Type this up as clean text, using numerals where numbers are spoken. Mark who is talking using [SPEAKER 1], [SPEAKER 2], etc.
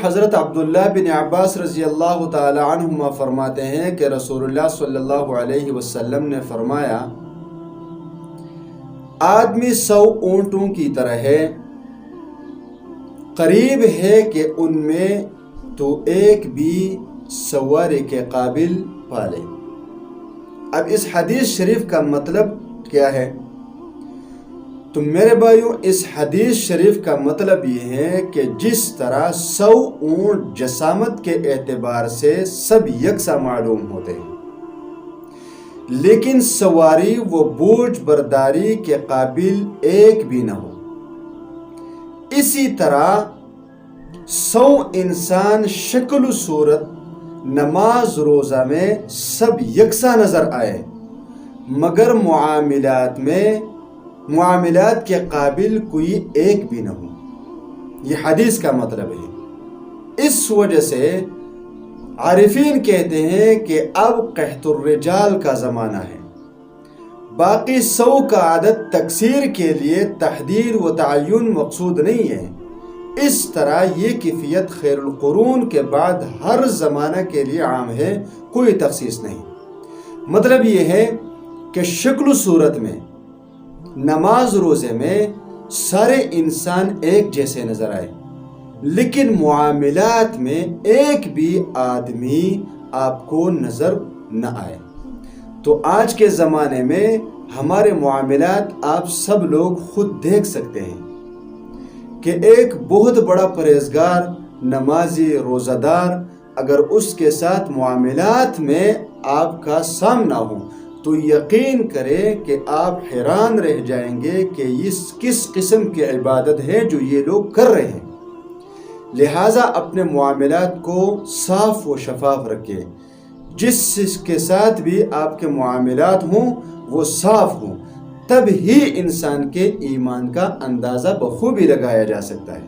[SPEAKER 1] حضرت عبداللہ بن عباس رضی اللہ تعالی عنہما فرماتے ہیں کہ رسول اللہ صلی اللہ علیہ وسلم نے فرمایا، آدمی 100 اونٹوں کی طرح ہے، قریب ہے کہ ان میں تو ایک بھی سواری کے قابل پالے۔ اب اس حدیث شریف کا مطلب کیا ہے؟ تو میرے بھائیوں، اس حدیث شریف کا مطلب یہ ہے کہ جس طرح 100 اونٹ جسامت کے اعتبار سے سب یکساں معلوم ہوتے ہیں، لیکن سواری و بوجھ برداری کے قابل ایک بھی نہ ہو، اسی طرح 100 انسان شکل و صورت، نماز روزہ میں سب یکساں نظر آئے مگر معاملات کے قابل کوئی ایک بھی نہ ہو، یہ حدیث کا مطلب ہے۔ اس وجہ سے عارفین کہتے ہیں کہ اب قحط الرجال کا زمانہ ہے، باقی 100 کا عدد تکثیر کے لیے تحدید و تعین مقصود نہیں ہے۔ اس طرح یہ کیفیت خیر القرون کے بعد ہر زمانہ کے لیے عام ہے، کوئی تخصیص نہیں۔ مطلب یہ ہے کہ شکل و صورت میں، نماز روزے میں سارے انسان ایک جیسے نظر آئے، لیکن معاملات میں ایک بھی آدمی آپ کو نظر نہ آئے۔ تو آج کے زمانے میں ہمارے معاملات آپ سب لوگ خود دیکھ سکتے ہیں کہ ایک بہت بڑا پرہیزگار، نمازی، روزہ دار، اگر اس کے ساتھ معاملات میں آپ کا سامنا ہو تو یقین کریں کہ آپ حیران رہ جائیں گے کہ یہ کس قسم کی عبادت ہے جو یہ لوگ کر رہے ہیں۔ لہٰذا اپنے معاملات کو صاف و شفاف رکھیں، جس کے ساتھ بھی آپ کے معاملات ہوں وہ صاف ہوں، تب ہی انسان کے ایمان کا اندازہ بخوبی لگایا جا سکتا ہے۔